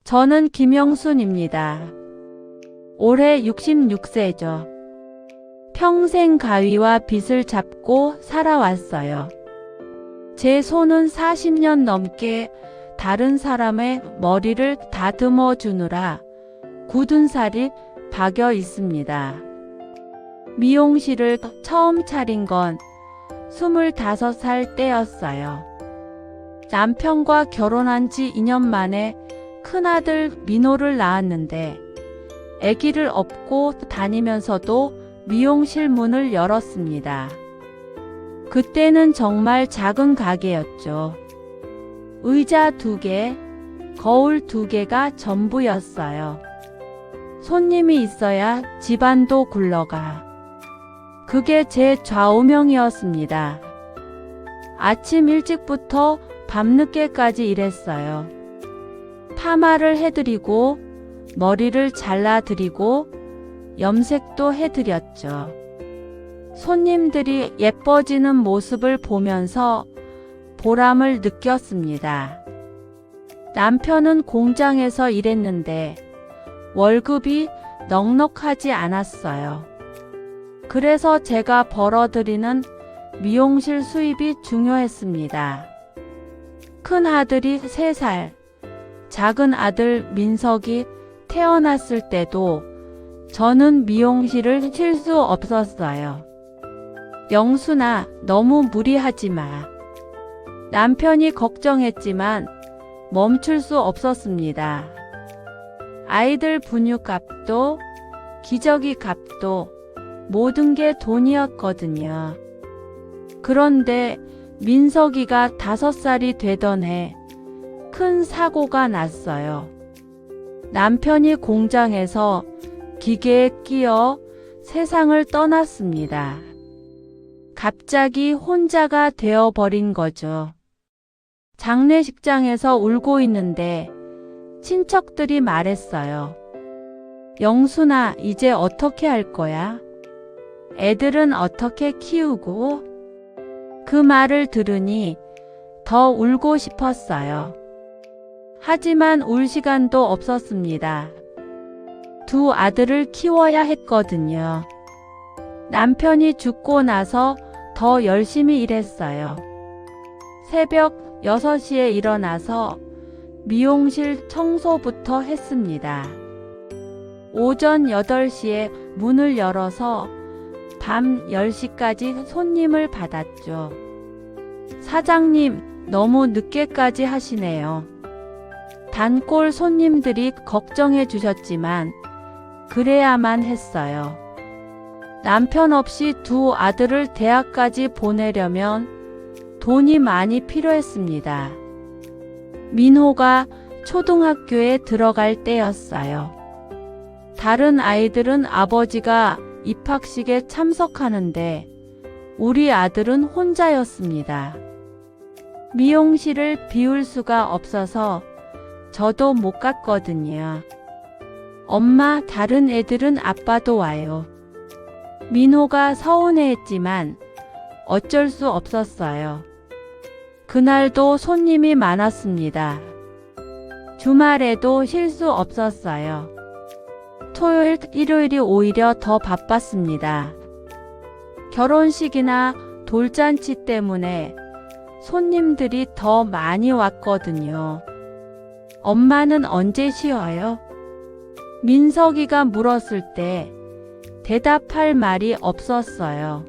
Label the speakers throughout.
Speaker 1: 저는 김영순입니다. 올해 66세죠. 평생 가위와 빗을 잡고 살아왔어요. 제 손은 40년 넘게 다른 사람의 머리를 다듬어 주느라 굳은 살이 박여 있습니다. 미용실을 처음 차린 건 25살 때였어요. 남편과 결혼한 지 2년 만에 큰아들 민호를 낳았는데 아기를 업고 다니면서도 미용실 문을 열었습니다. 그때는 정말 작은 가게였죠. 의자 2개, 거울 2개가 전부였어요. 손님이 있어야 집안도 굴러가. 그게 제 좌우명이었습니다. 아침 일찍부터 밤늦게까지 일했어요. 파마를 해드리고 머리를 잘라드리고 염색도 해드렸죠. 손님들이 예뻐지는 모습을 보면서 보람을 느꼈습니다. 남편은 공장에서 일했는데 월급이 넉넉하지 않았어요. 그래서 제가 벌어들이는 미용실 수입이 중요했습니다. 큰 아들이 3살, 작은 아들 민석이 태어났을 때도 저는 미용실을 쉴 수 없었어요. 영순아, 너무 무리하지 마. 남편이 걱정했지만 멈출 수 없었습니다. 아이들 분유값도 기저귀 값도 모든 게 돈이었거든요. 그런데 민석이가 5살이 되던 해 큰 사고가 났어요. 남편이 공장에서 기계에 끼어 세상을 떠났습니다. 갑자기 혼자가 되어버린 거죠. 장례식장에서 울고 있는데 친척들이 말했어요. 영순아, 이제 어떻게 할 거야? 애들은 어떻게 키우고? 그 말을 들으니 더 울고 싶었어요. 하지만 울 시간도 없었습니다. 2 아들을 키워야 했거든요. 남편이 죽고 나서 더 열심히 일했어요. 새벽 6시에 일어나서 미용실 청소부터 했습니다. 오전 8시에 문을 열어서 밤 10시까지 손님을 받았죠. 사장님, 너무 늦게까지 하시네요. 단골 손님들이 걱정해 주셨지만 그래야만 했어요. 남편 없이 2 아들을 대학까지 보내려면 돈이 많이 필요했습니다. 민호가 초등학교에 들어갈 때였어요. 다른 아이들은 아버지가 입학식에 참석하는데 우리 아들은 혼자였습니다. 미용실을 비울 수가 없어서 저도 못 갔거든요. 엄마, 다른 애들은 아빠도 와요. 민호가 서운해했지만 어쩔 수 없었어요. 그날도 손님이 많았습니다. 주말에도 쉴 수 없었어요. 토요일, 일요일이 오히려 더 바빴습니다. 결혼식이나 돌잔치 때문에 손님들이 더 많이 왔거든요. 엄마는 언제 쉬어요? 민석이가 물었을 때 대답할 말이 없었어요.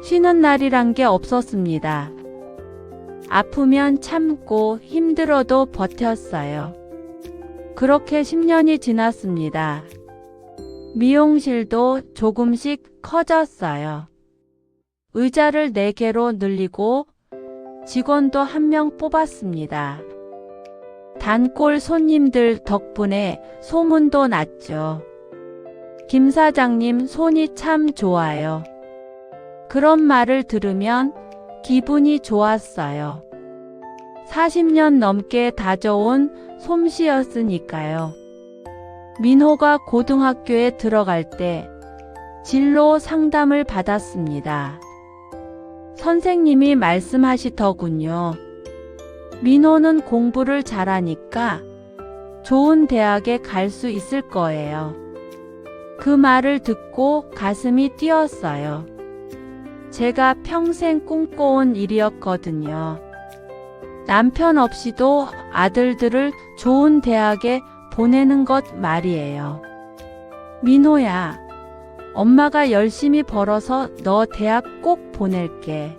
Speaker 1: 쉬는 날이란 게 없었습니다. 아프면 참고 힘들어도 버텼어요. 그렇게 10년이 지났습니다. 미용실도 조금씩 커졌어요. 의자를 4개로 늘리고 직원도 1명 뽑았습니다. 단골 손님들 덕분에 소문도 났죠. 김 사장님 손이 참 좋아요. 그런 말을 들으면 기분이 좋았어요. 40년 넘게 다져온 솜씨였으니까요. 민호가 고등학교에 들어갈 때 진로 상담을 받았습니다. 선생님이 말씀하시더군요. 민호는 공부를 잘하니까 좋은 대학에 갈 수 있을 거예요. 그 말을 듣고 가슴이 뛰었어요. 제가 평생 꿈꿔온 일이었거든요. 남편 없이도 아들들을 좋은 대학에 보내는 것 말이에요. 민호야, 엄마가 열심히 벌어서 너 대학 꼭 보낼게.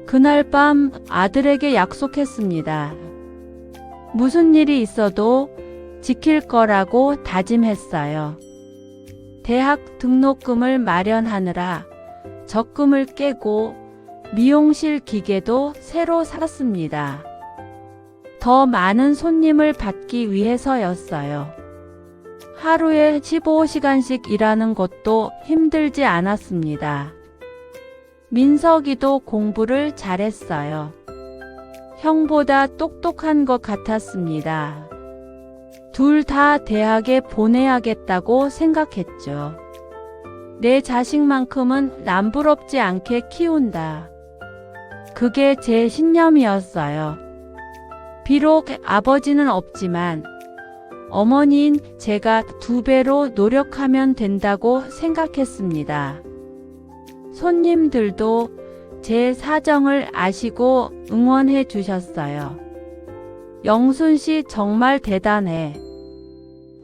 Speaker 1: 그날 밤 아들에게 약속했습니다. 무슨 일이 있어도 지킬 거라고 다짐했어요. 대학 등록금을 마련하느라 적금을 깨고 미용실 기계도 새로 샀습니다. 더 많은 손님을 받기 위해서였어요. 하루에 15시간씩 일하는 것도 힘들지 않았습니다. 민석이도 공부를 잘했어요. 형보다 똑똑한 것 같았습니다. 둘 다 대학에 보내야겠다고 생각했죠. 내 자식만큼은 남부럽지 않게 키운다. 그게 제 신념이었어요. 비록 아버지는 없지만 어머니인 제가 2배로 노력하면 된다고 생각했습니다. 손님들도 제 사정을 아시고 응원해 주셨어요. 영순 씨 정말 대단해.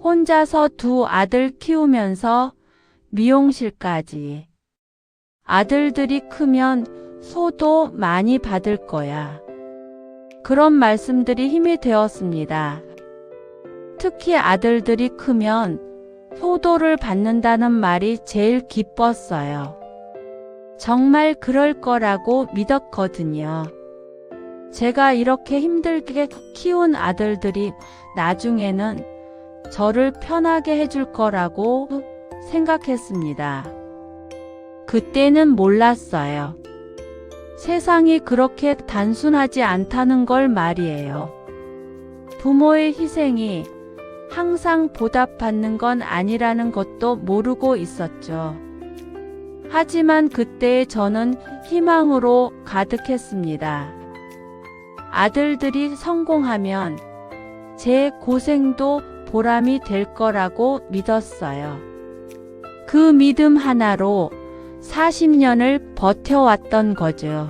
Speaker 1: 혼자서 2 아들 키우면서 미용실까지. 아들들이 크면 소도 많이 받을 거야. 그런 말씀들이 힘이 되었습니다. 특히 아들들이 크면 효도를 받는다는 말이 제일 기뻤어요. 정말 그럴 거라고 믿었거든요. 제가 이렇게 힘들게 키운 아들들이 나중에는 저를 편하게 해줄 거라고 생각했습니다. 그때는 몰랐어요. 세상이 그렇게 단순하지 않다는 걸 말이에요. 부모의 희생이 항상 보답받는 건 아니라는 것도 모르고 있었죠. 하지만 그때의 저는 희망으로 가득했습니다. 아들들이 성공하면 제 고생도 보람이 될 거라고 믿었어요. 그 믿음 하나로 40년을 버텨왔던 거죠.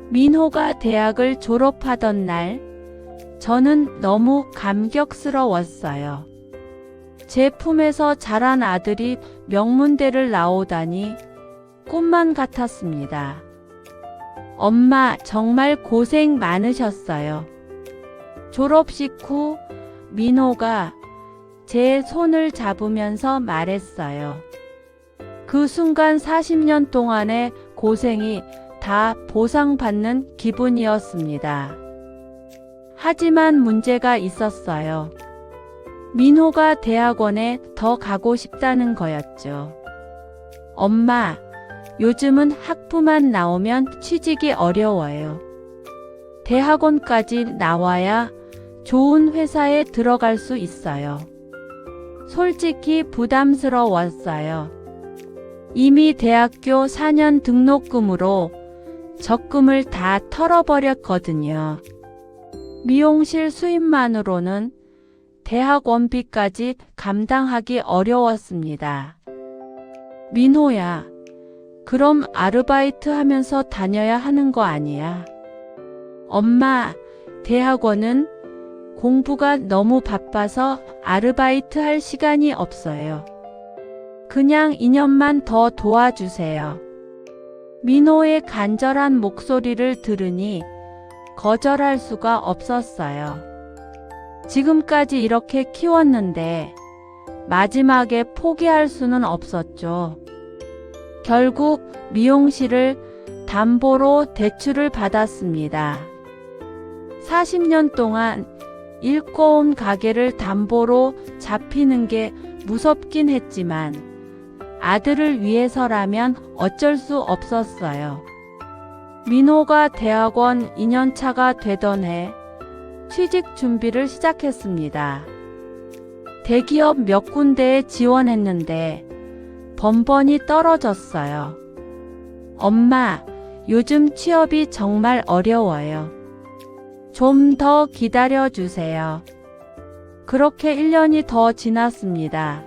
Speaker 1: 민호가 대학을 졸업하던 날, 저는 너무 감격스러웠어요. 제 품에서 자란 아들이 명문대를 나오다니 꿈만 같았습니다. 엄마 정말 고생 많으셨어요. 졸업식 후 민호가 제 손을 잡으면서 말했어요. 그 순간 40년 동안의 고생이 다 보상받는 기분이었습니다. 하지만 문제가 있었어요. 민호가 대학원에 더 가고 싶다는 거였죠. 엄마, 요즘은 학부만 나오면 취직이 어려워요. 대학원까지 나와야 좋은 회사에 들어갈 수 있어요. 솔직히 부담스러웠어요. 이미 대학교 4년 등록금으로 적금을 다 털어버렸거든요. 미용실 수입만으로는 대학원비까지 감당하기 어려웠습니다. 민호야, 그럼 아르바이트 하면서 다녀야 하는 거 아니야? 엄마, 대학원은 공부가 너무 바빠서 아르바이트 할 시간이 없어요. 그냥 2년만 더 도와주세요. 민호의 간절한 목소리를 들으니 거절할 수가 없었어요. 지금까지 이렇게 키웠는데 마지막에 포기할 수는 없었죠. 결국 미용실을 담보로 대출을 받았습니다. 40년 동안 일궈온 가게를 담보로 잡히는 게 무섭긴 했지만 아들을 위해서라면 어쩔 수 없었어요. 민호가 대학원 2년차가 되던 해 취직 준비를 시작했습니다. 대기업 몇 군데에 지원했는데 번번이 떨어졌어요. 엄마, 요즘 취업이 정말 어려워요. 좀 더 기다려주세요. 그렇게 1년이 더 지났습니다.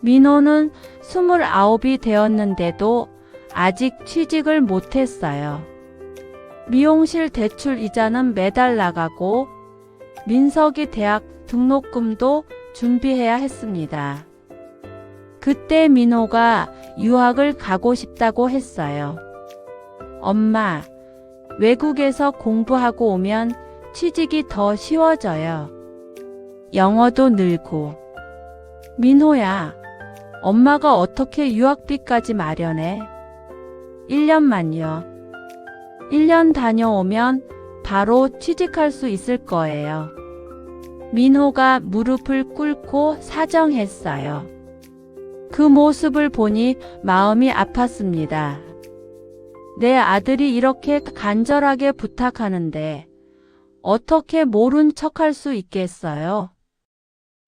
Speaker 1: 민호는 29이 되었는데도 아직 취직을 못했어요. 미용실 대출 이자는 매달 나가고 민석이 대학 등록금도 준비해야 했습니다. 그때 민호가 유학을 가고 싶다고 했어요. 엄마, 외국에서 공부하고 오면 취직이 더 쉬워져요. 영어도 늘고. 민호야, 엄마가 어떻게 유학비까지 마련해? 1년만요. 1년 다녀오면 바로 취직할 수 있을 거예요. 민호가 무릎을 꿇고 사정했어요. 그 모습을 보니 마음이 아팠습니다. 내 아들이 이렇게 간절하게 부탁하는데 어떻게 모른 척할 수 있겠어요?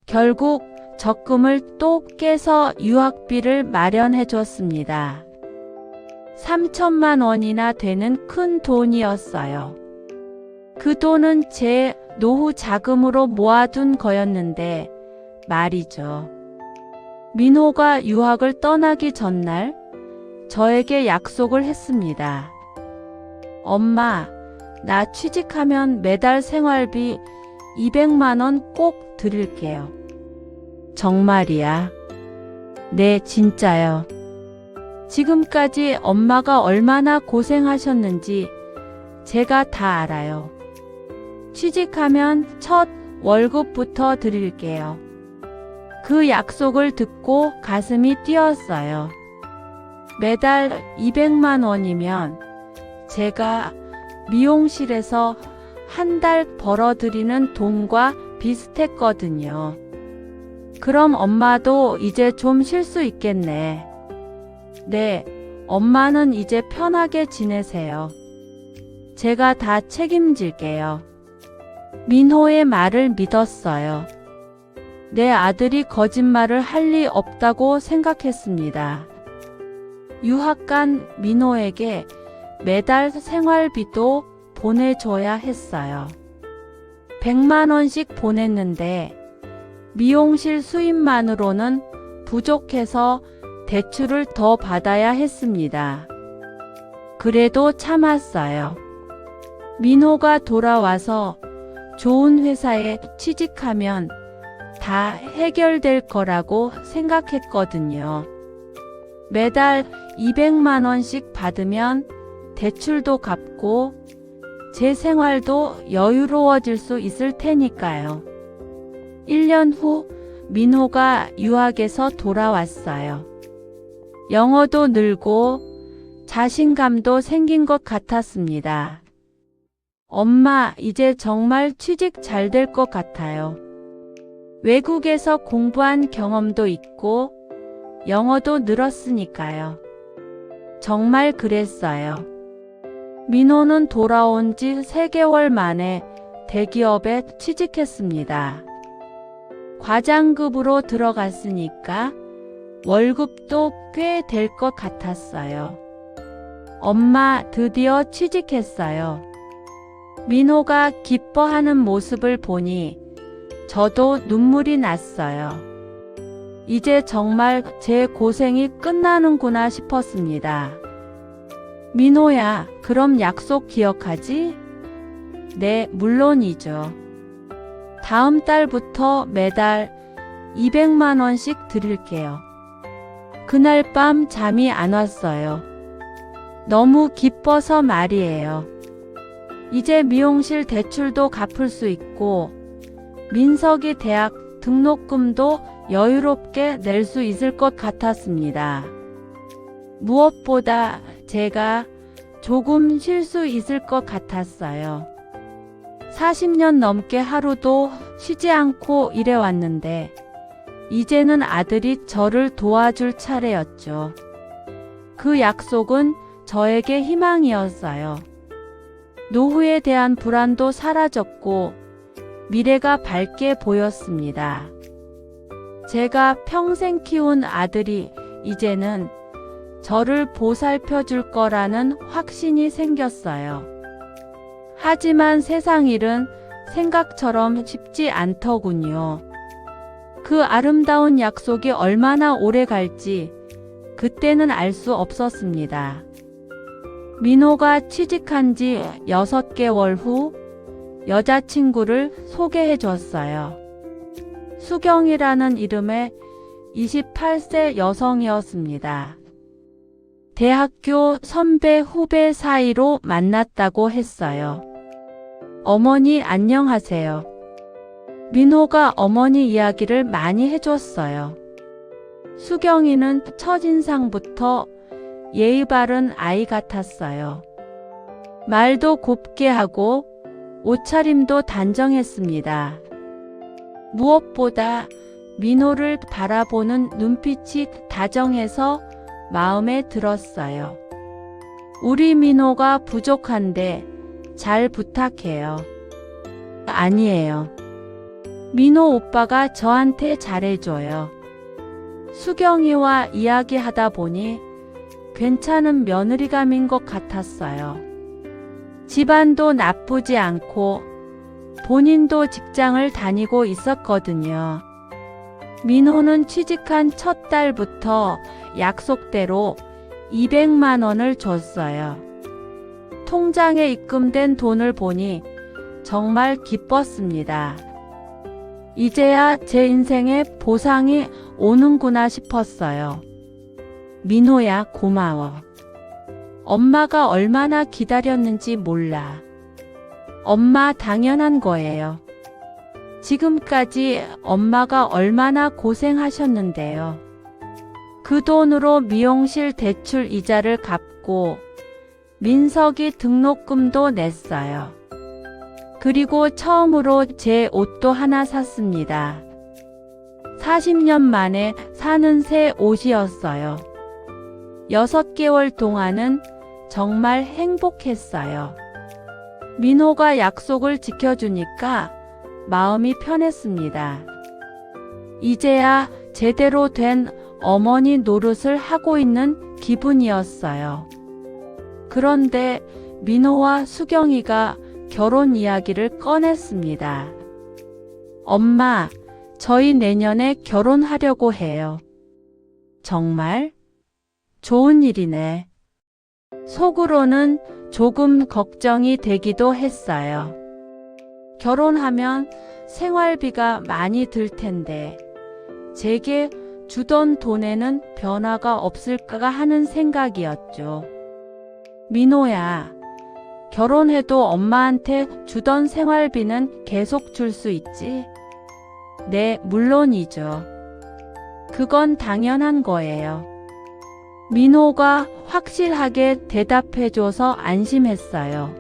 Speaker 1: 결국 적금을 또 깨서 유학비를 마련해 줬습니다. 3천만 원이나 되는 큰 돈이었어요. 그 돈은 제 노후 자금으로 모아둔 거였는데 말이죠. 민호가 유학을 떠나기 전날 저에게 약속을 했습니다. 엄마, 나 취직하면 매달 생활비 200만 원 꼭 드릴게요. 정말이야? 네, 진짜요. 지금까지 엄마가 얼마나 고생하셨는지 제가 다 알아요. 취직하면 첫 월급부터 드릴게요. 그 약속을 듣고 가슴이 뛰었어요. 매달 200만 원이면 제가 미용실에서 한 달 벌어들이는 돈과 비슷했거든요. 그럼 엄마도 이제 좀 쉴 수 있겠네. 네, 엄마는 이제 편하게 지내세요. 제가 다 책임질게요. 민호의 말을 믿었어요. 내 아들이 거짓말을 할 리 없다고 생각했습니다. 유학 간 민호에게 매달 생활비도 보내줘야 했어요. 100만 원씩 보냈는데 미용실 수입만으로는 부족해서 대출을 더 받아야 했습니다. 그래도 참았어요. 민호가 돌아와서 좋은 회사에 취직하면 다 해결될 거라고 생각했거든요. 매달 200만 원씩 받으면 대출도 갚고 제 생활도 여유로워질 수 있을 테니까요. 1년 후 민호가 유학에서 돌아왔어요. 영어도 늘고 자신감도 생긴 것 같았습니다. 엄마, 이제 정말 취직 잘 될 것 같아요. 외국에서 공부한 경험도 있고 영어도 늘었으니까요. 정말 그랬어요. 민호는 돌아온 지 3개월 만에 대기업에 취직했습니다. 과장급으로 들어갔으니까 월급도 꽤 될 것 같았어요. 엄마, 드디어 취직했어요. 민호가 기뻐하는 모습을 보니 저도 눈물이 났어요. 이제 정말 제 고생이 끝나는구나 싶었습니다. 민호야, 그럼 약속 기억하지? 네, 물론이죠. 다음 달부터 매달 200만 원씩 드릴게요. 그날 밤 잠이 안 왔어요. 너무 기뻐서 말이에요. 이제 미용실 대출도 갚을 수 있고 민석이 대학 등록금도 여유롭게 낼 수 있을 것 같았습니다. 무엇보다 제가 조금 쉴 수 있을 것 같았어요. 40년 넘게 하루도 쉬지 않고 일해왔는데 이제는 아들이 저를 도와줄 차례였죠. 그 약속은 저에게 희망이었어요. 노후에 대한 불안도 사라졌고 미래가 밝게 보였습니다. 제가 평생 키운 아들이 이제는 저를 보살펴 줄 거라는 확신이 생겼어요. 하지만 세상 일은 생각처럼 쉽지 않더군요. 그 아름다운 약속이 얼마나 오래 갈지 그때는 알 수 없었습니다. 민호가 취직한 지 6개월 후 여자친구를 소개해 줬어요. 수경이라는 이름의 28세 여성이었습니다. 대학교 선배 후배 사이로 만났다고 했어요. 어머니 안녕하세요. 민호가 어머니 이야기를 많이 해줬어요. 수경이는 첫인상부터 예의 바른 아이 같았어요. 말도 곱게 하고 옷차림도 단정했습니다. 무엇보다 민호를 바라보는 눈빛이 다정해서 마음에 들었어요. 우리 민호가 부족한데 잘 부탁해요. 아니에요. 민호 오빠가 저한테 잘해줘요. 수경이와 이야기하다 보니 괜찮은 며느리감인 것 같았어요. 집안도 나쁘지 않고 본인도 직장을 다니고 있었거든요. 민호는 취직한 첫 달부터 약속대로 200만 원을 줬어요. 통장에 입금된 돈을 보니 정말 기뻤습니다. 이제야 제 인생에 보상이 오는구나 싶었어요. 민호야, 고마워. 엄마가 얼마나 기다렸는지 몰라. 엄마 당연한 거예요. 지금까지 엄마가 얼마나 고생하셨는데요. 그 돈으로 미용실 대출 이자를 갚고 민석이 등록금도 냈어요. 그리고 처음으로 제 옷도 하나 샀습니다. 40년 만에 사는 새 옷이었어요. 6개월 동안은 정말 행복했어요. 민호가 약속을 지켜주니까 마음이 편했습니다. 이제야 제대로 된 어머니 노릇을 하고 있는 기분이었어요. 그런데 민호와 수경이가 결혼 이야기를 꺼냈습니다. 엄마, 저희 내년에 결혼하려고 해요. 정말? 좋은 일이네. 속으로는 조금 걱정이 되기도 했어요. 결혼하면 생활비가 많이 들 텐데 제게 주던 돈에는 변화가 없을까 하는 생각이었죠. 민호야, 결혼해도 엄마한테 주던 생활비는 계속 줄 수 있지? 네, 물론이죠. 그건 당연한 거예요. 민호가 확실하게 대답해줘서 안심했어요.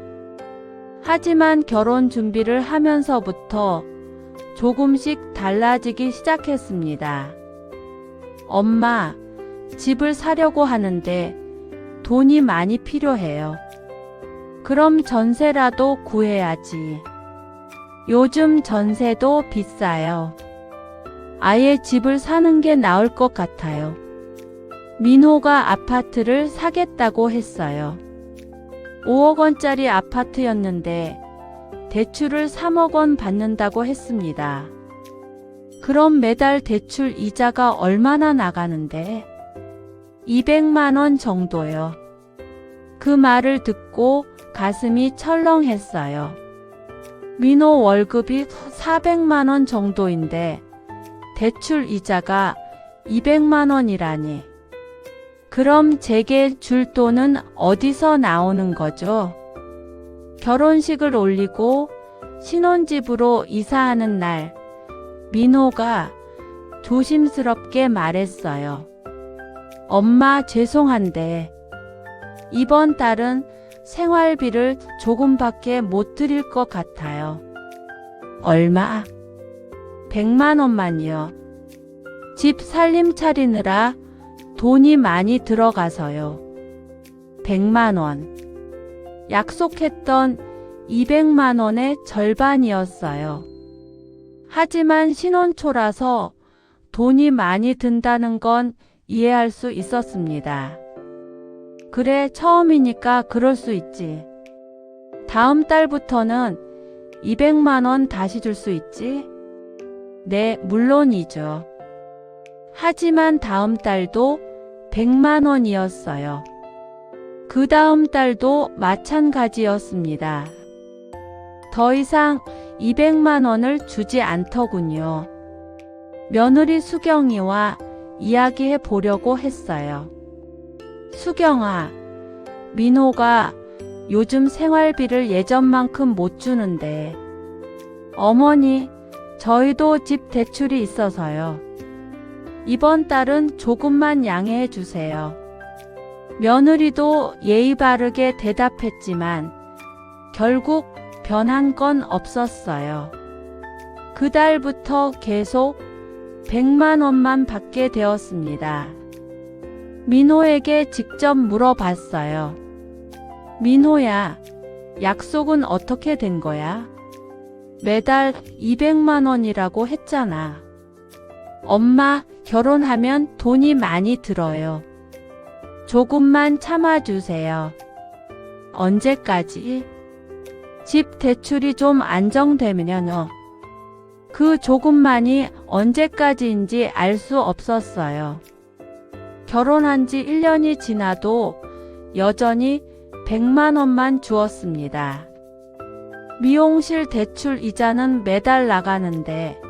Speaker 1: 하지만 결혼 준비를 하면서부터 조금씩 달라지기 시작했습니다. 엄마, 집을 사려고 하는데 돈이 많이 필요해요. 그럼 전세라도 구해야지. 요즘 전세도 비싸요. 아예 집을 사는 게 나을 것 같아요. 민호가 아파트를 사겠다고 했어요. 5억 원짜리 아파트였는데 대출을 3억 원 받는다고 했습니다. 그럼 매달 대출 이자가 얼마나 나가는데? 200만 원 정도요. 그 말을 듣고 가슴이 철렁했어요. 민호 월급이 400만 원 정도인데 대출 이자가 200만 원이라니. 그럼 제게 줄 돈은 어디서 나오는 거죠? 결혼식을 올리고 신혼집으로 이사하는 날, 민호가 조심스럽게 말했어요. 엄마 죄송한데 이번 달은 생활비를 조금밖에 못 드릴 것 같아요. 얼마? 100만 원만요. 집 살림 차리느라 돈이 많이 들어가서요. 100만 원. 약속했던 200만 원의 절반이었어요. 하지만 신혼초라서 돈이 많이 든다는 건 이해할 수 있었습니다. 그래, 처음이니까 그럴 수 있지. 다음 달부터는 200만 원 다시 줄 수 있지? 네, 물론이죠. 하지만 다음 달도 100만 원이었어요. 그 다음 달도 마찬가지였습니다. 더 이상 200만 원을 주지 않더군요. 며느리 수경이와 이야기해 보려고 했어요. 수경아, 민호가 요즘 생활비를 예전만큼 못 주는데 어머니, 저희도 집 대출이 있어서요. 이번 달은 조금만 양해해 주세요. 며느리도 예의 바르게 대답했지만 결국 변한 건 없었어요. 그 달부터 계속 100만 원만 받게 되었습니다. 민호에게 직접 물어봤어요. 민호야, 약속은 어떻게 된 거야? 매달 200만 원이라고 했잖아. 엄마, 결혼하면 돈이 많이 들어요. 조금만 참아주세요. 언제까지? 집 대출이 좀 안정되면요. 그 조금만이 언제까지인지 알 수 없었어요. 결혼한 지 1년이 지나도 여전히 100만 원만 주었습니다. 미용실 대출 이자는 매달 나가는데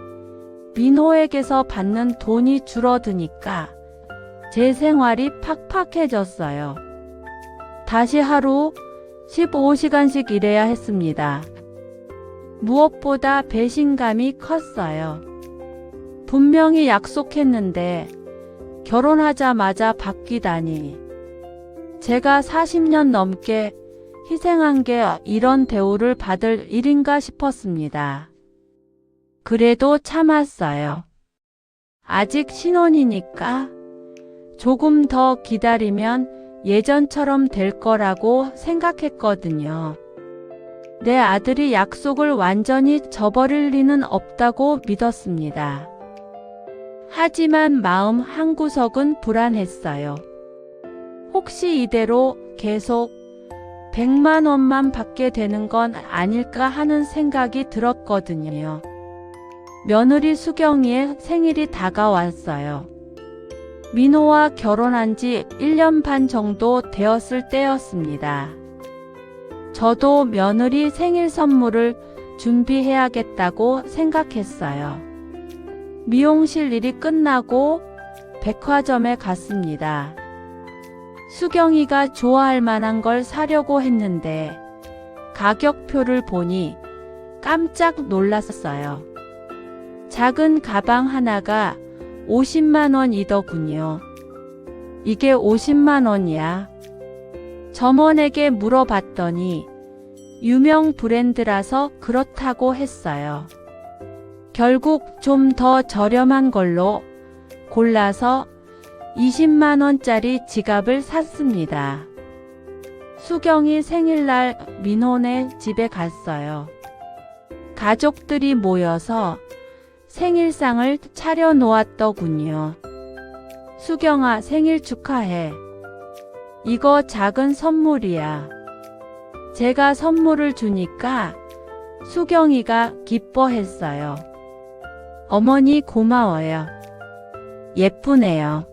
Speaker 1: 민호에게서 받는 돈이 줄어드니까 제 생활이 팍팍해졌어요. 다시 하루 15시간씩 일해야 했습니다. 무엇보다 배신감이 컸어요. 분명히 약속했는데 결혼하자마자 바뀌다니. 제가 40년 넘게 희생한 게 이런 대우를 받을 일인가 싶었습니다. 그래도 참았어요. 아직 신혼이니까 조금 더 기다리면 예전처럼 될 거라고 생각했거든요. 내 아들이 약속을 완전히 저버릴 리는 없다고 믿었습니다. 하지만 마음 한구석은 불안했어요. 혹시 이대로 계속 100만 원만 받게 되는 건 아닐까 하는 생각이 들었거든요. 며느리 수경이의 생일이 다가왔어요. 민호와 결혼한 지 1년 반 정도 되었을 때였습니다. 저도 며느리 생일 선물을 준비해야겠다고 생각했어요. 미용실 일이 끝나고 백화점에 갔습니다. 수경이가 좋아할 만한 걸 사려고 했는데 가격표를 보니 깜짝 놀랐어요. 작은 가방 하나가 50만 원이더군요. 이게 50만 원이야? 점원에게 물어봤더니 유명 브랜드라서 그렇다고 했어요. 결국 좀 더 저렴한 걸로 골라서 20만 원짜리 지갑을 샀습니다. 수경이 생일날 민호네 집에 갔어요. 가족들이 모여서 생일상을 차려놓았더군요. 수경아, 생일 축하해. 이거 작은 선물이야. 제가 선물을 주니까 수경이가 기뻐했어요. 어머니 고마워요. 예쁘네요.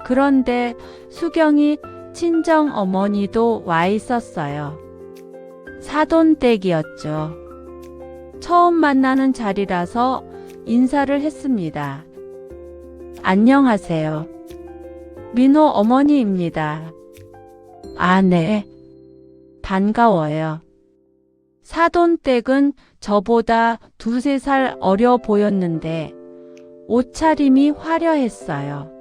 Speaker 1: 그런데 수경이 친정 어머니도 와 있었어요. 사돈댁이었죠. 처음 만나는 자리라서 인사를 했습니다. 안녕하세요. 민호 어머니입니다. 아, 네. 반가워요. 사돈댁은 저보다 2~3살 어려 보였는데 옷차림이 화려했어요.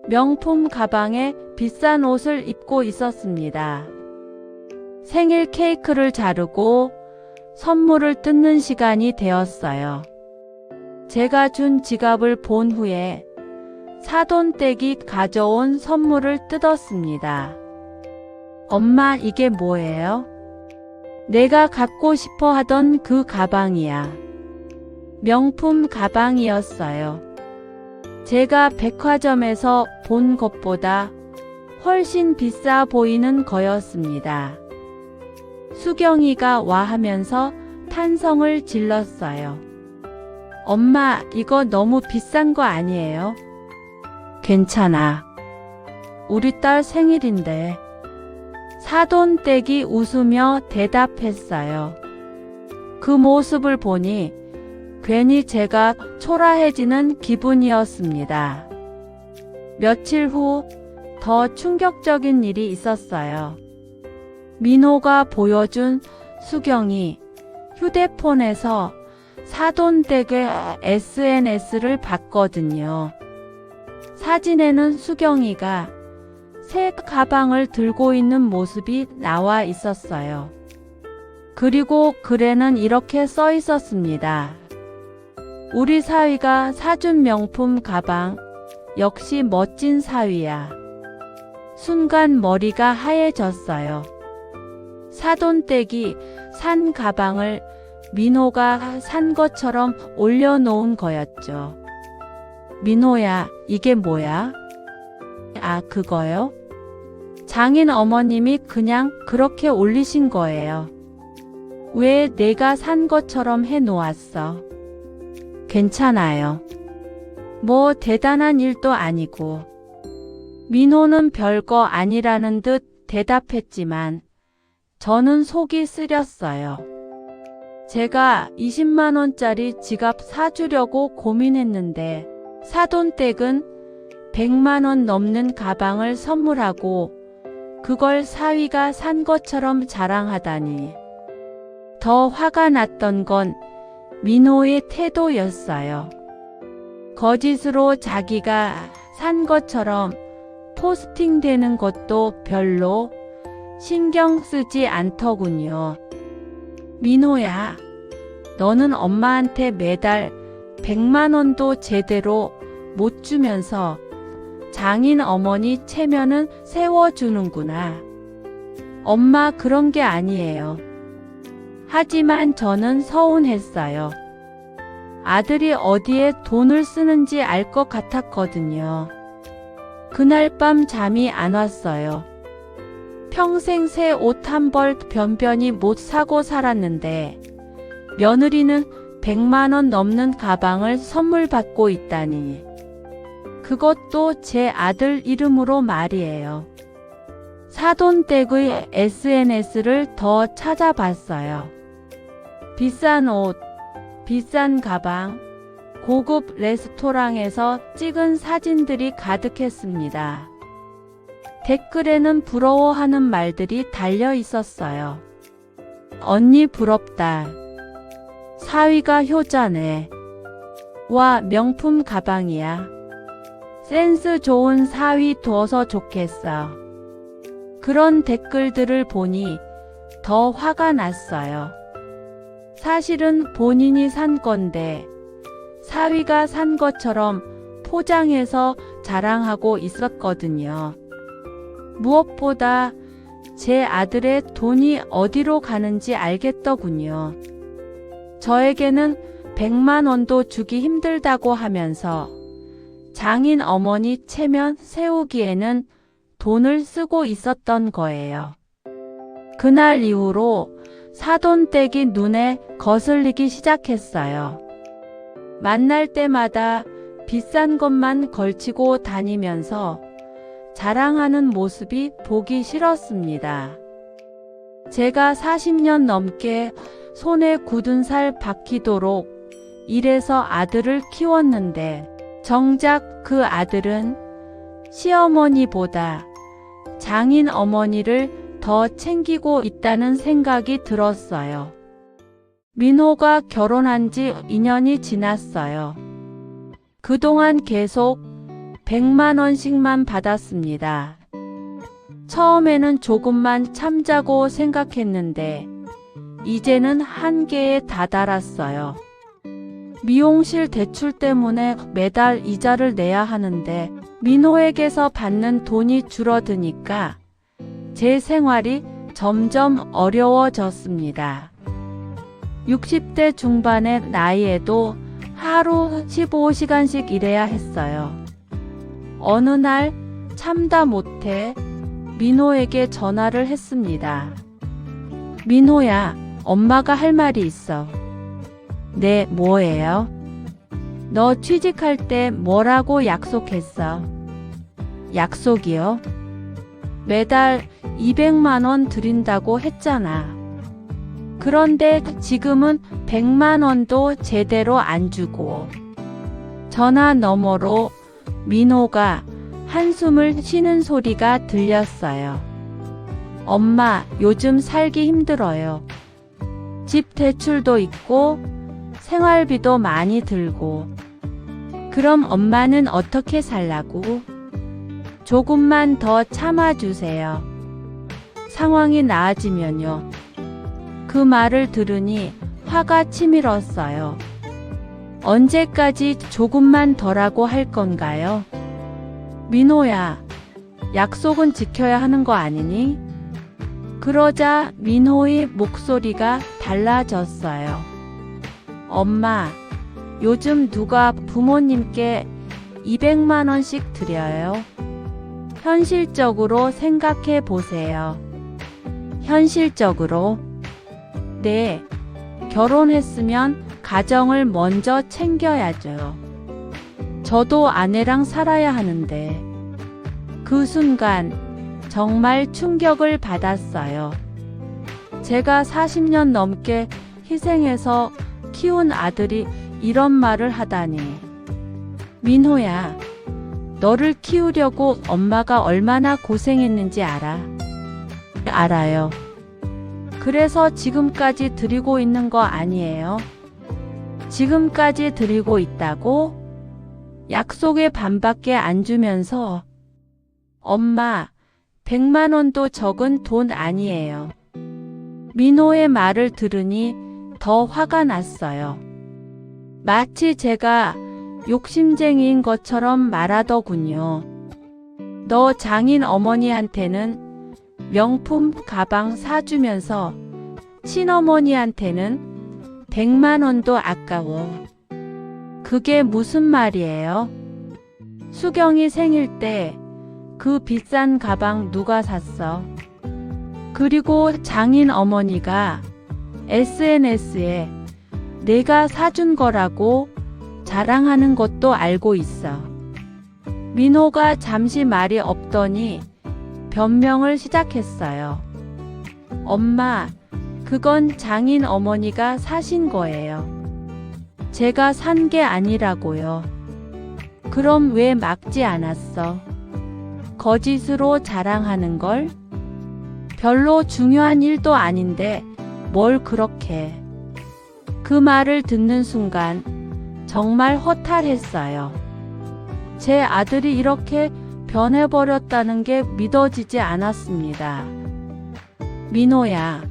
Speaker 1: 명품 가방에 비싼 옷을 입고 있었습니다. 생일 케이크를 자르고 선물을 뜯는 시간이 되었어요. 제가 준 지갑을 본 후에 사돈댁이 가져온 선물을 뜯었습니다. 엄마, 이게 뭐예요? 내가 갖고 싶어 하던 그 가방이야. 명품 가방이었어요. 제가 백화점에서 본 것보다 훨씬 비싸 보이는 거였습니다. 수경이가 와 하면서 탄성을 질렀어요. 엄마, 이거 너무 비싼 거 아니에요? 괜찮아. 우리 딸 생일인데. 사돈댁이 웃으며 대답했어요. 그 모습을 보니 괜히 제가 초라해지는 기분이었습니다. 며칠 후 더 충격적인 일이 있었어요. 민호가 보여준 수경이 휴대폰에서 사돈댁의 SNS를 봤거든요. 사진에는 수경이가 새 가방을 들고 있는 모습이 나와 있었어요. 그리고 글에는 이렇게 써 있었습니다. 우리 사위가 사준 명품 가방, 역시 멋진 사위야. 순간 머리가 하얘졌어요. 사돈댁이 산 가방을 민호가 산 것처럼 올려놓은 거였죠. 민호야, 이게 뭐야? 아, 그거요? 장인 어머님이 그냥 그렇게 올리신 거예요. 왜 내가 산 것처럼 해놓았어? 괜찮아요. 뭐 대단한 일도 아니고. 민호는 별거 아니라는 듯 대답했지만 저는 속이 쓰렸어요. 제가 20만 원짜리 지갑 사주려고 고민했는데 사돈댁은 100만 원 넘는 가방을 선물하고 그걸 사위가 산 것처럼 자랑하다니. 더 화가 났던 건 민호의 태도였어요. 거짓으로 자기가 산 것처럼 포스팅되는 것도 별로 신경 쓰지 않더군요. 민호야, 너는 엄마한테 매달 100만 원도 제대로 못 주면서 장인 어머니 체면은 세워주는구나. 엄마 그런 게 아니에요. 하지만 저는 서운했어요. 아들이 어디에 돈을 쓰는지 알 것 같았거든요. 그날 밤 잠이 안 왔어요. 평생 새 옷 한 벌 변변히 못 사고 살았는데 며느리는 100만 원 넘는 가방을 선물 받고 있다니. 그것도 제 아들 이름으로 말이에요. 사돈댁의 SNS를 더 찾아봤어요. 비싼 옷, 비싼 가방, 고급 레스토랑에서 찍은 사진들이 가득했습니다. 댓글에는 부러워하는 말들이 달려 있었어요. 언니 부럽다. 사위가 효자네. 와, 명품 가방이야. 센스 좋은 사위 둬서 좋겠어. 그런 댓글들을 보니 더 화가 났어요. 사실은 본인이 산 건데 사위가 산 것처럼 포장해서 자랑하고 있었거든요. 무엇보다 제 아들의 돈이 어디로 가는지 알겠더군요. 저에게는 100만 원도 주기 힘들다고 하면서 장인 어머니 체면 세우기에는 돈을 쓰고 있었던 거예요. 그날 이후로 사돈댁이 눈에 거슬리기 시작했어요. 만날 때마다 비싼 것만 걸치고 다니면서 자랑하는 모습이 보기 싫었습니다. 제가 40년 넘게 손에 굳은 살 박히도록 일해서 아들을 키웠는데 정작 그 아들은 시어머니보다 장인 어머니를 더 챙기고 있다는 생각이 들었어요. 민호가 결혼한 지 2년이 지났어요. 그동안 계속 100만 원씩만 받았습니다. 처음에는 조금만 참자고 생각했는데 이제는 한계에 다다랐어요. 미용실 대출 때문에 매달 이자를 내야 하는데 민호에게서 받는 돈이 줄어드니까 제 생활이 점점 어려워졌습니다. 60대 중반의 나이에도 하루 15시간씩 일해야 했어요. 어느 날 참다 못해 민호에게 전화를 했습니다. 민호야, 엄마가 할 말이 있어. 네, 뭐예요? 너 취직할 때 뭐라고 약속했어? 약속이요? 매달 200만 원 드린다고 했잖아. 그런데 지금은 100만 원도 제대로 안 주고. 전화 너머로 민호가 한숨을 쉬는 소리가 들렸어요. 엄마, 요즘 살기 힘들어요. 집 대출도 있고 생활비도 많이 들고. 그럼 엄마는 어떻게 살라고? 조금만 더 참아주세요. 상황이 나아지면요. 그 말을 들으니 화가 치밀었어요. 언제까지 조금만 더라고 할 건가요? 민호야, 약속은 지켜야 하는 거 아니니? 그러자 민호의 목소리가 달라졌어요. 엄마, 요즘 누가 부모님께 200만 원씩 드려요? 현실적으로 생각해 보세요. 현실적으로? 네, 결혼했으면 가정을 먼저 챙겨야죠. 저도 아내랑 살아야 하는데. 그 순간 정말 충격을 받았어요. 제가 40년 넘게 희생해서 키운 아들이 이런 말을 하다니. 민호야, 너를 키우려고 엄마가 얼마나 고생했는지 알아? 알아요. 그래서 지금까지 드리고 있는 거 아니에요? 지금까지 드리고 있다고? 약속의 반밖에 안 주면서. 엄마, 100만 원도 적은 돈 아니에요. 민호의 말을 들으니 더 화가 났어요. 마치 제가 욕심쟁이인 것처럼 말하더군요. 너 장인 어머니한테는 명품 가방 사주면서 친어머니한테는 100만 원도 아까워. 그게 무슨 말이에요? 수경이 생일 때 그 비싼 가방 누가 샀어? 그리고 장인 어머니가 SNS에 내가 사준 거라고 자랑하는 것도 알고 있어. 민호가 잠시 말이 없더니 변명을 시작했어요. 엄마, 그건 장인 어머니가 사신 거예요. 제가 산 게 아니라고요. 그럼 왜 막지 않았어? 거짓으로 자랑하는 걸? 별로 중요한 일도 아닌데 뭘 그렇게. 그 말을 듣는 순간 정말 허탈했어요. 제 아들이 이렇게 변해버렸다는 게 믿어지지 않았습니다. 민호야,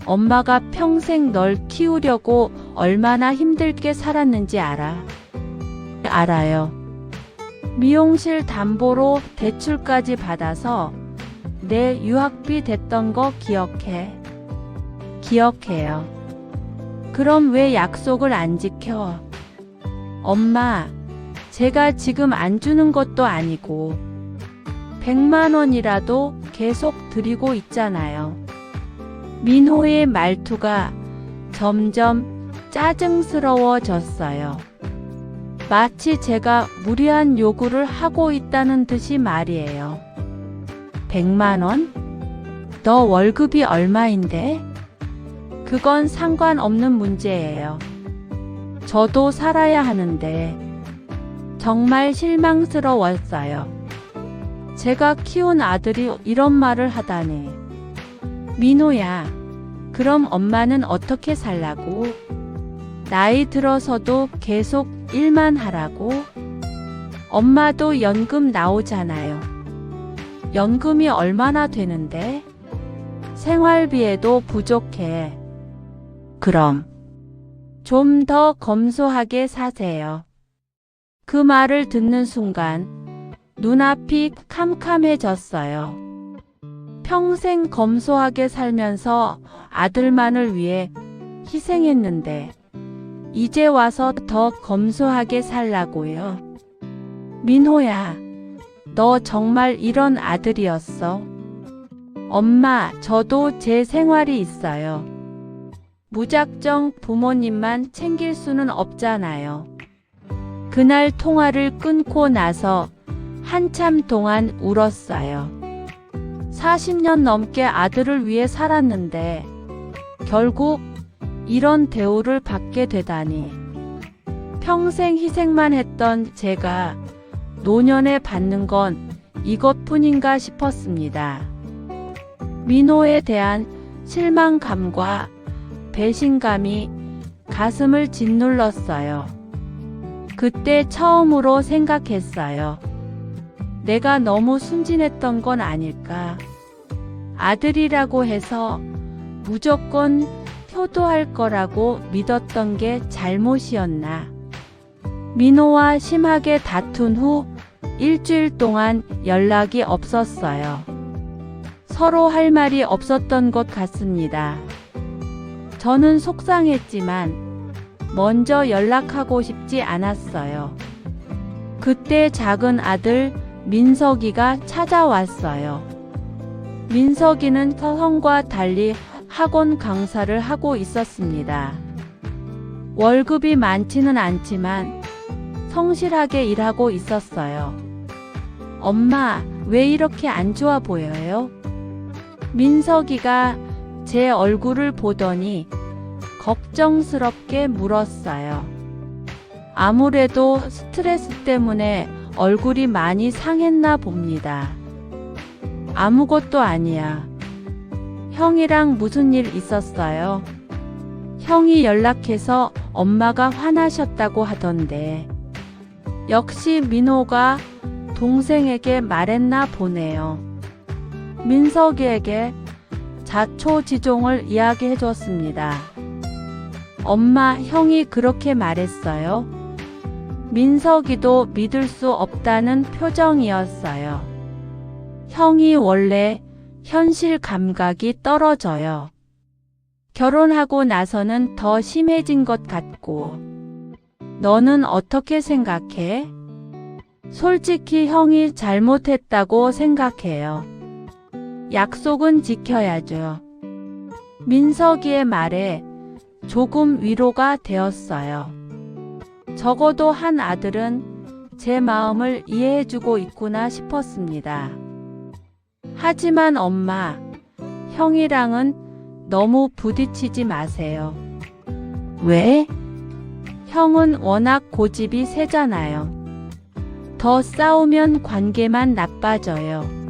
Speaker 1: 엄마가 평생 널 키우려고 얼마나 힘들게 살았는지 알아? 알아요. 미용실 담보로 대출까지 받아서 내 유학비 댔던 거 기억해? 기억해요. 그럼 왜 약속을 안 지켜? 엄마, 제가 지금 안 주는 것도 아니고 100만 원이라도 계속 드리고 있잖아요. 민호의 말투가 점점 짜증스러워졌어요. 마치 제가 무리한 요구를 하고 있다는 듯이 말이에요. 100만 원? 너 월급이 얼마인데? 그건 상관없는 문제예요. 저도 살아야 하는데. 정말 실망스러웠어요. 제가 키운 아들이 이런 말을 하다니. 민호야, 그럼 엄마는 어떻게 살라고? 나이 들어서도 계속 일만 하라고? 엄마도 연금 나오잖아요. 연금이 얼마나 되는데? 생활비에도 부족해. 그럼 좀 더 검소하게 사세요. 그 말을 듣는 순간 눈앞이 캄캄해졌어요. 평생 검소하게 살면서 아들만을 위해 희생했는데 이제 와서 더 검소하게 살라고요. 민호야, 너 정말 이런 아들이었어? 엄마, 저도 제 생활이 있어요. 무작정 부모님만 챙길 수는 없잖아요. 그날 통화를 끊고 나서 한참 동안 울었어요. 40년 넘게 아들을 위해 살았는데 결국 이런 대우를 받게 되다니. 평생 희생만 했던 제가 노년에 받는 건 이것뿐인가 싶었습니다. 민호에 대한 실망감과 배신감이 가슴을 짓눌렀어요. 그때 처음으로 생각했어요. 내가 너무 순진했던 건 아닐까. 아들이라고 해서 무조건 효도할 거라고 믿었던 게 잘못이었나. 민호와 심하게 다툰 후 일주일 동안 연락이 없었어요. 서로 할 말이 없었던 것 같습니다. 저는 속상했지만 먼저 연락하고 싶지 않았어요. 그때 작은 아들 민석이가 찾아왔어요. 민석이는 서성과 달리 학원 강사를 하고 있었습니다. 월급이 많지는 않지만 성실하게 일하고 있었어요. 엄마, 왜 이렇게 안 좋아 보여요? 민석이가 제 얼굴을 보더니 걱정스럽게 물었어요. 아무래도 스트레스 때문에 얼굴이 많이 상했나 봅니다. 아무것도 아니야. 형이랑 무슨 일 있었어요? 형이 연락해서 엄마가 화나셨다고 하던데. 역시 민호가 동생에게 말했나 보네요. 민석이에게 자초지종을 이야기해 줬습니다. 엄마, 형이 그렇게 말했어요? 민석이도 믿을 수 없다는 표정이었어요. 형이 원래 현실 감각이 떨어져요. 결혼하고 나서는 더 심해진 것 같고. 너는 어떻게 생각해? 솔직히 형이 잘못했다고 생각해요. 약속은 지켜야죠. 민석이의 말에 조금 위로가 되었어요. 적어도 한 아들은 제 마음을 이해해주고 있구나 싶었습니다. 하지만 엄마, 형이랑은 너무 부딪히지 마세요. 왜? 형은 워낙 고집이 세잖아요. 더 싸우면 관계만 나빠져요.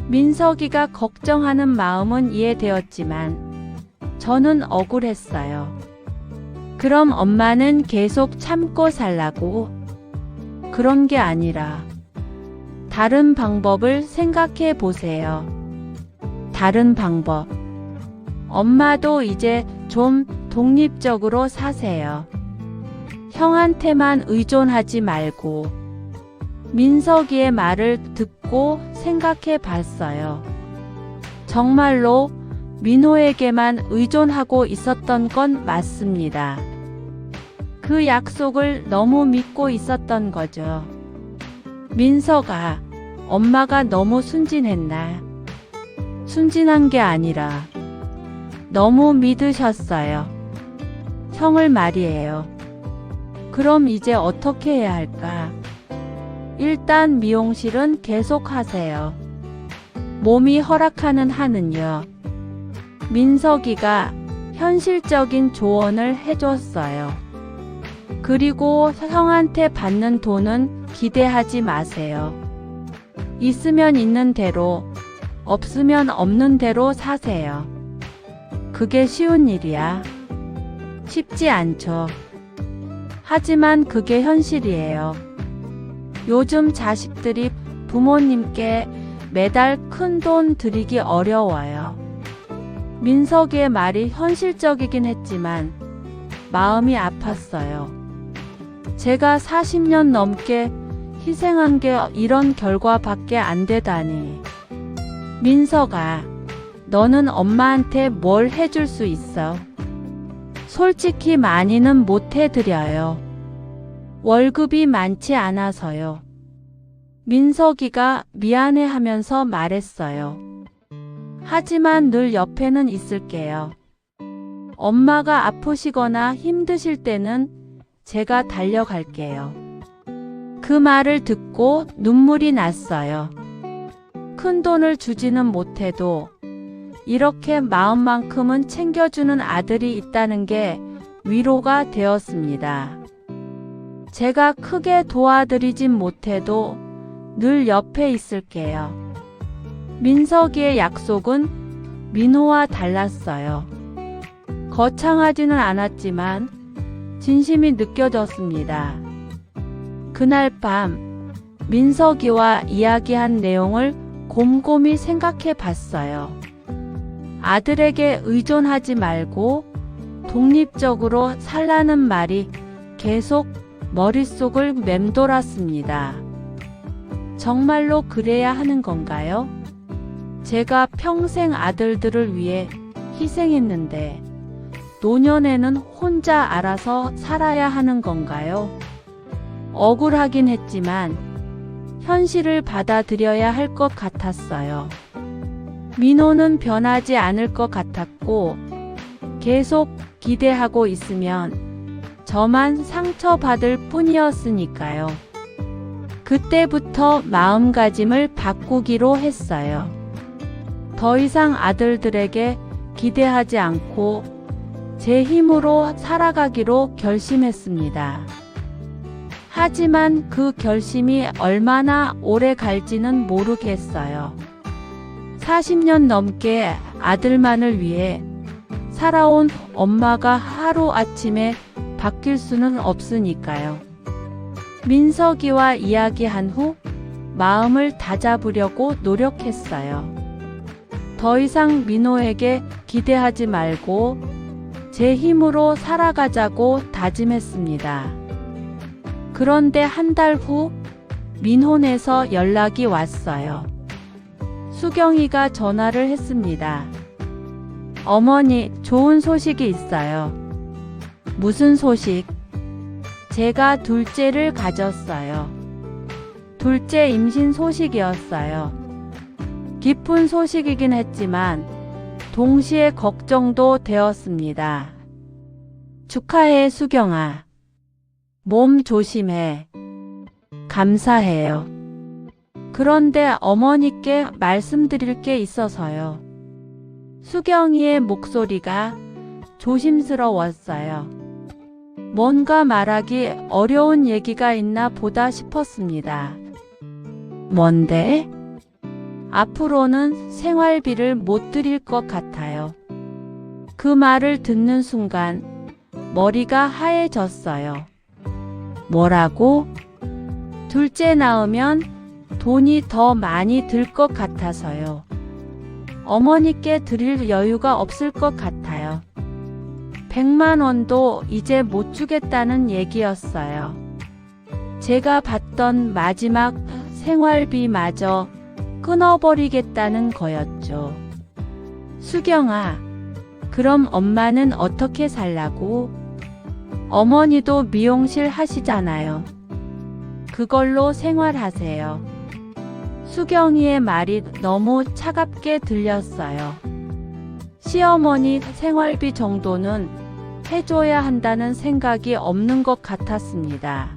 Speaker 1: 민석이가 걱정하는 마음은 이해되었지만 저는 억울했어요. 그럼 엄마는 계속 참고 살라고? 그런 게 아니라 다른 방법을 생각해 보세요. 다른 방법. 엄마도 이제 좀 독립적으로 사세요. 형한테만 의존하지 말고. 민석이의 말을 듣고 생각해 봤어요. 정말로 민호에게만 의존하고 있었던 건 맞습니다. 그 약속을 너무 믿고 있었던 거죠. 민석아, 엄마가 너무 순진했나? 순진한 게 아니라 너무 믿으셨어요. 형을 말이에요. 그럼 이제 어떻게 해야 할까? 일단 미용실은 계속 하세요. 몸이 허락하는 한은요. 민석이가 현실적인 조언을 해줬어요. 그리고 형한테 받는 돈은 기대하지 마세요. 있으면 있는 대로, 없으면 없는 대로 사세요. 그게 쉬운 일이야? 쉽지 않죠. 하지만 그게 현실이에요. 요즘 자식들이 부모님께 매달 큰 돈 드리기 어려워요. 민석이의 말이 현실적이긴 했지만 마음이 아팠어요. 제가 40년 넘게 희생한 게 이런 결과밖에 안 되다니. 민석아, 너는 엄마한테 뭘 해줄 수 있어? 솔직히 많이는 못 해드려요. 월급이 많지 않아서요. 민석이가 미안해하면서 말했어요. 하지만 늘 옆에는 있을게요. 엄마가 아프시거나 힘드실 때는 제가 달려갈게요. 그 말을 듣고 눈물이 났어요. 큰 돈을 주지는 못해도 이렇게 마음만큼은 챙겨주는 아들이 있다는 게 위로가 되었습니다. 제가 크게 도와드리진 못해도 늘 옆에 있을게요. 민석이의 약속은 민호와 달랐어요. 거창하지는 않았지만 진심이 느껴졌습니다. 그날 밤 민석이와 이야기한 내용을 곰곰이 생각해 봤어요. 아들에게 의존하지 말고 독립적으로 살라는 말이 계속 머릿속을 맴돌았습니다. 정말로 그래야 하는 건가요? 제가 평생 아들들을 위해 희생했는데 노년에는 혼자 알아서 살아야 하는 건가요? 억울하긴 했지만 현실을 받아들여야 할 것 같았어요. 민호는 변하지 않을 것 같았고 계속 기대하고 있으면 저만 상처받을 뿐이었으니까요. 그때부터 마음가짐을 바꾸기로 했어요. 더 이상 아들들에게 기대하지 않고 제 힘으로 살아가기로 결심했습니다. 하지만 그 결심이 얼마나 오래 갈지는 모르겠어요. 40년 넘게 아들만을 위해 살아온 엄마가 하루아침에 바뀔 수는 없으니까요. 민석이와 이야기한 후 마음을 다잡으려고 노력했어요. 더 이상 민호에게 기대하지 말고 제 힘으로 살아가자고 다짐했습니다. 그런데 한 달 후 민혼에서 연락이 왔어요. 수경이가 전화를 했습니다. 어머니, 좋은 소식이 있어요. 무슨 소식? 제가 둘째를 가졌어요. 둘째 임신 소식이었어요. 기쁜 소식이긴 했지만 동시에 걱정도 되었습니다. 축하해, 수경아. 몸 조심해. 감사해요. 그런데 어머니께 말씀드릴 게 있어서요. 수경이의 목소리가 조심스러웠어요. 뭔가 말하기 어려운 얘기가 있나 보다 싶었습니다. 뭔데? 앞으로는 생활비를 못 드릴 것 같아요. 그 말을 듣는 순간 머리가 하얘졌어요. 뭐라고? 둘째 낳으면 돈이 더 많이 들 것 같아서요. 어머니께 드릴 여유가 없을 것 같아요. 100만 원도 이제 못 주겠다는 얘기였어요. 제가 받던 마지막 생활비마저 끊어버리겠다는 거였죠. 수경아, 그럼 엄마는 어떻게 살라고? 어머니도 미용실 하시잖아요. 그걸로 생활하세요. 수경이의 말이 너무 차갑게 들렸어요. 시어머니 생활비 정도는 해줘야 한다는 생각이 없는 것 같았습니다.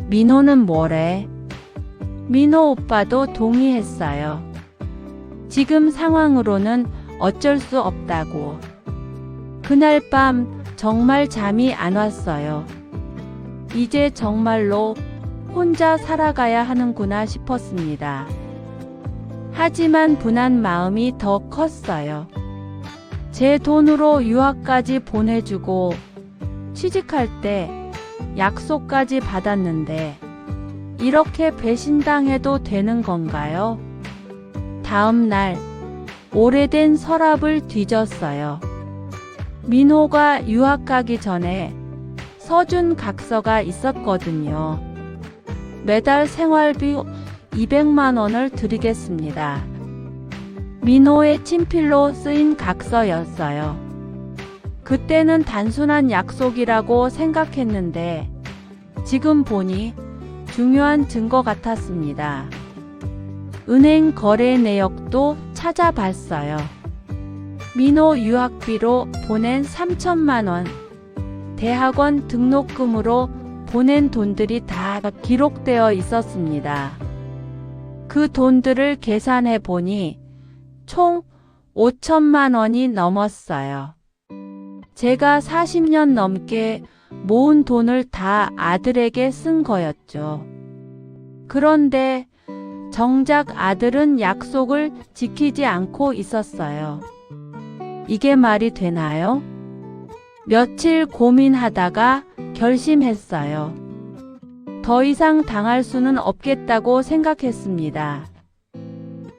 Speaker 1: 민호는 뭐래? 민호 오빠도 동의했어요. 지금 상황으로는 어쩔 수 없다고. 그날 밤 정말 잠이 안 왔어요. 이제 정말로 혼자 살아가야 하는구나 싶었습니다. 하지만 분한 마음이 더 컸어요. 제 돈으로 유학까지 보내주고 취직할 때 약속까지 받았는데 이렇게 배신당해도 되는 건가요? 다음 날 오래된 서랍을 뒤졌어요. 민호가 유학 가기 전에 서준 각서가 있었거든요. 매달 생활비 200만 원을 드리겠습니다. 민호의 친필로 쓰인 각서였어요. 그때는 단순한 약속이라고 생각했는데 지금 보니 중요한 증거 같았습니다. 은행 거래 내역도 찾아봤어요. 민호 유학비로 보낸 3천만 원, 대학원 등록금으로 보낸 돈들이 다 기록되어 있었습니다. 그 돈들을 계산해 보니 총 5천만 원이 넘었어요. 제가 40년 넘게 모은 돈을 다 아들에게 쓴 거였죠. 그런데 정작 아들은 약속을 지키지 않고 있었어요. 이게 말이 되나요? 며칠 고민하다가 결심했어요. 더 이상 당할 수는 없겠다고 생각했습니다.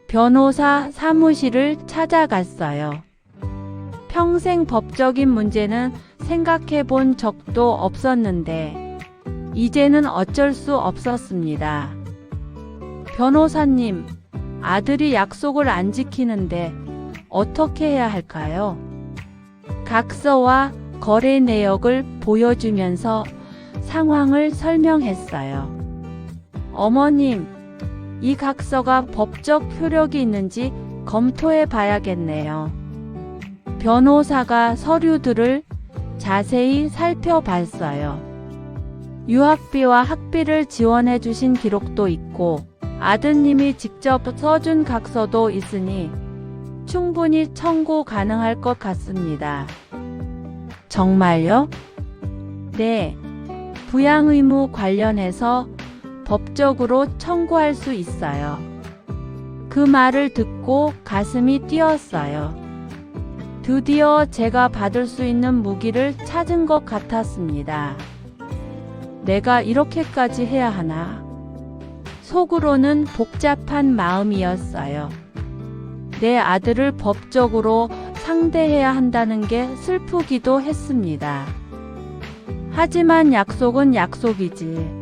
Speaker 1: 변호사 사무실을 찾아갔어요. 평생 법적인 문제는 생각해 본 적도 없었는데 이제는 어쩔 수 없었습니다. 변호사님, 아들이 약속을 안 지키는데 어떻게 해야 할까요? 각서와 거래 내역을 보여주면서 상황을 설명했어요. 어머님, 이 각서가 법적 효력이 있는지 검토해 봐야겠네요. 변호사가 서류들을 자세히 살펴봤어요. 유학비와 학비를 지원해 주신 기록도 있고 아드님이 직접 써준 각서도 있으니 충분히 청구 가능할 것 같습니다. 정말요? 네, 부양 의무 관련해서 법적으로 청구할 수 있어요. 그 말을 듣고 가슴이 뛰었어요. 드디어 제가 받을 수 있는 무기를 찾은 것 같았습니다. 내가 이렇게까지 해야 하나? 속으로는 복잡한 마음이었어요. 내 아들을 법적으로 상대해야 한다는 게 슬프기도 했습니다. 하지만 약속은 약속이지.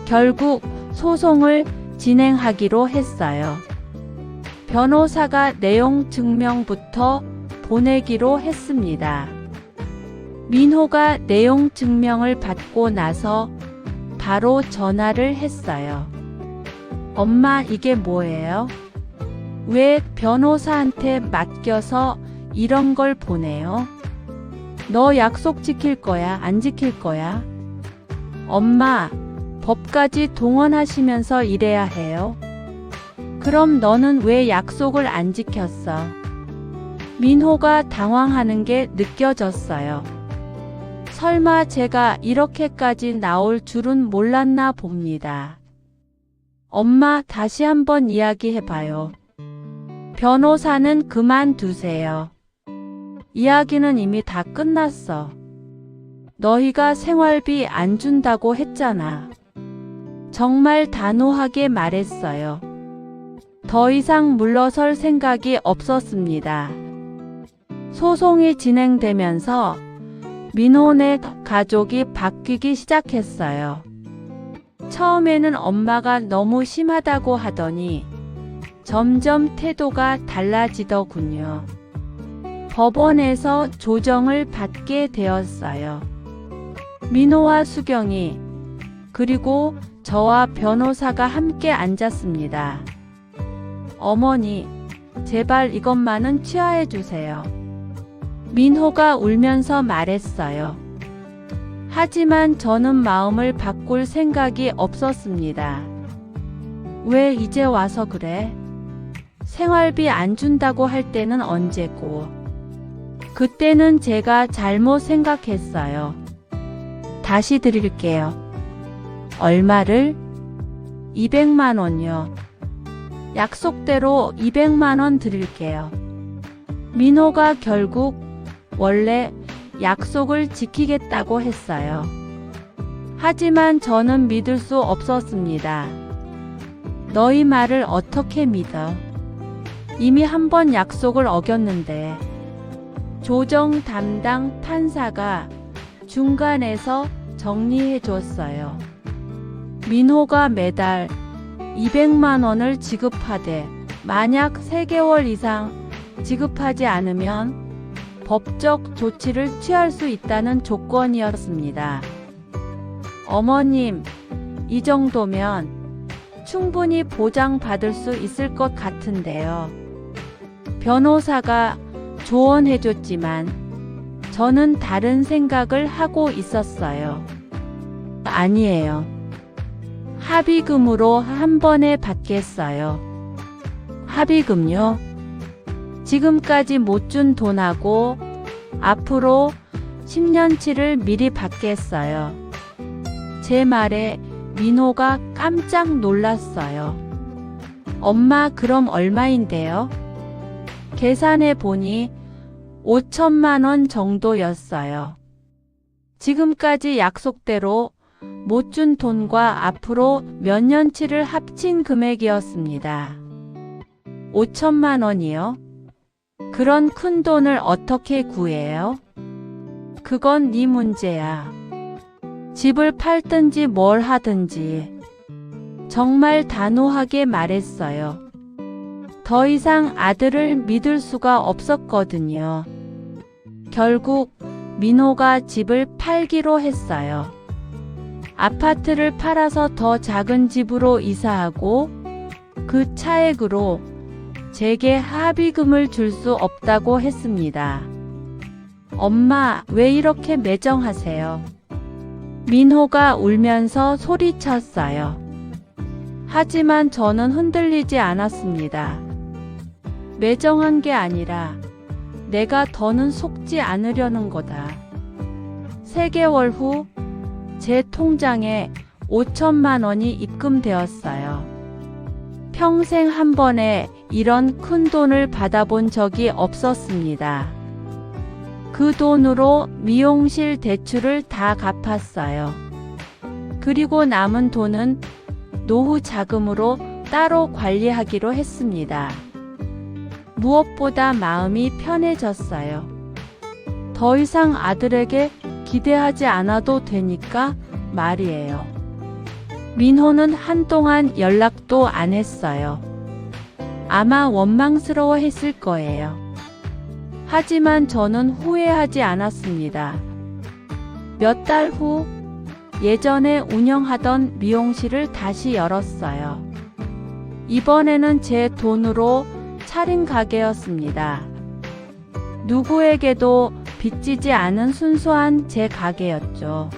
Speaker 1: 결국 소송을 진행하기로 했어요. 변호사가 내용 증명부터 보내기로 했습니다. 민호가 내용 증명을 받고 나서 바로 전화를 했어요. 엄마, 이게 뭐예요? 왜 변호사한테 맡겨서 이런 걸 보내요? 너 약속 지킬 거야, 안 지킬 거야? 엄마, 법까지 동원하시면서 일해야 해요? 그럼 너는 왜 약속을 안 지켰어? 민호가 당황하는 게 느껴졌어요. 설마 제가 이렇게까지 나올 줄은 몰랐나 봅니다. 엄마, 다시 한번 이야기해봐요. 변호사는 그만두세요. 이야기는 이미 다 끝났어. 너희가 생활비 안 준다고 했잖아. 정말 단호하게 말했어요. 더 이상 물러설 생각이 없었습니다. 소송이 진행되면서 민호네 가족이 바뀌기 시작했어요. 처음에는 엄마가 너무 심하다고 하더니 점점 태도가 달라지더군요. 법원에서 조정을 받게 되었어요. 민호와 수경이, 그리고 저와 변호사가 함께 앉았습니다. 어머니, 제발 이것만은 취하해 주세요. 민호가 울면서 말했어요. 하지만 저는 마음을 바꿀 생각이 없었습니다. 왜 이제 와서 그래? 생활비 안 준다고 할 때는 언제고? 그때는 제가 잘못 생각했어요. 다시 드릴게요. 얼마를? 200만 원요. 약속대로 200만 원 드릴게요. 민호가 결국 원래 약속을 지키겠다고 했어요. 하지만 저는 믿을 수 없었습니다. 너희 말을 어떻게 믿어? 이미 한 번 약속을 어겼는데. 조정 담당 판사가 중간에서 정리해 줬어요. 민호가 매달 200만 원을 지급하되 만약 3개월 이상 지급하지 않으면 법적 조치를 취할 수 있다는 조건이었습니다. 어머님, 이 정도면 충분히 보장받을 수 있을 것 같은데요. 변호사가 조언해줬지만 저는 다른 생각을 하고 있었어요. 아니에요. 합의금으로 한 번에 받겠어요. 합의금요? 지금까지 못 준 돈하고 앞으로 10년치를 미리 받겠어요. 제 말에 민호가 깜짝 놀랐어요. 엄마, 그럼 얼마인데요? 계산해 보니 5천만 원 정도였어요. 지금까지 약속대로 못 준 돈과 앞으로 몇 년치를 합친 금액이었습니다. 5천만 원이요? 그런 큰 돈을 어떻게 구해요? 그건 네 문제야. 집을 팔든지 뭘 하든지. 정말 단호하게 말했어요. 더 이상 아들을 믿을 수가 없었거든요. 결국 민호가 집을 팔기로 했어요. 아파트를 팔아서 더 작은 집으로 이사하고 그 차액으로 제게 합의금을 줄 수 없다고 했습니다. 엄마, 왜 이렇게 매정하세요? 민호가 울면서 소리쳤어요. 하지만 저는 흔들리지 않았습니다. 매정한 게 아니라 내가 더는 속지 않으려는 거다. 3개월 후 제 통장에 5천만 원이 입금되었어요. 평생 한 번에 이런 큰 돈을 받아본 적이 없었습니다. 그 돈으로 미용실 대출을 다 갚았어요. 그리고 남은 돈은 노후 자금으로 따로 관리하기로 했습니다. 무엇보다 마음이 편해졌어요. 더 이상 아들에게 기대하지 않아도 되니까 말이에요. 민호는 한동안 연락도 안 했어요. 아마 원망스러워 했을 거예요. 하지만 저는 후회하지 않았습니다. 몇 달 후 예전에 운영하던 미용실을 다시 열었어요. 이번에는 제 돈으로 차린 가게였습니다. 누구에게도 빚지지 않은 순수한 제 가게였죠.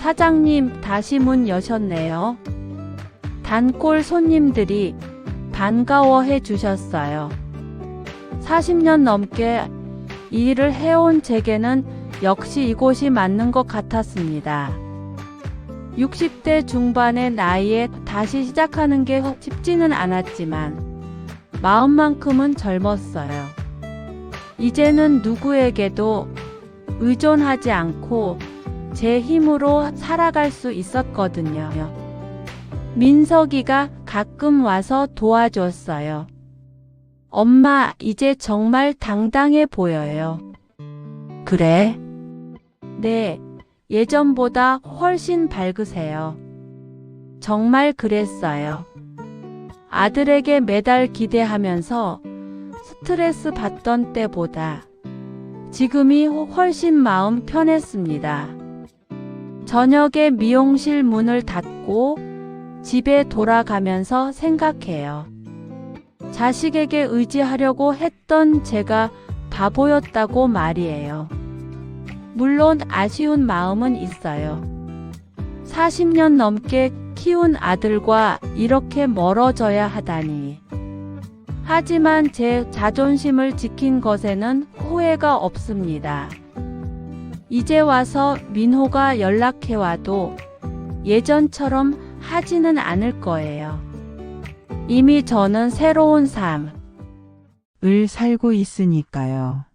Speaker 1: 사장님, 다시 문 여셨네요. 단골 손님들이 반가워해 주셨어요. 40년 넘게 이 일을 해온 제게는 역시 이곳이 맞는 것 같았습니다. 60대 중반의 나이에 다시 시작하는 게 쉽지는 않았지만 마음만큼은 젊었어요. 이제는 누구에게도 의존하지 않고 제 힘으로 살아갈 수 있었거든요. 민석이가 가끔 와서 도와줬어요. 엄마, 이제 정말 당당해 보여요. 그래? 네, 예전보다 훨씬 밝으세요. 정말 그랬어요. 아들에게 매달 기대하면서 스트레스 받던 때보다 지금이 훨씬 마음 편했습니다. 저녁에 미용실 문을 닫고 집에 돌아가면서 생각해요. 자식에게 의지하려고 했던 제가 바보였다고 말이에요. 물론 아쉬운 마음은 있어요. 40년 넘게 키운 아들과 이렇게 멀어져야 하다니. 하지만 제 자존심을 지킨 것에는 후회가 없습니다. 이제 와서 민호가 연락해와도 예전처럼 하지는 않을 거예요. 이미 저는 새로운 삶을
Speaker 2: 살고 있으니까요.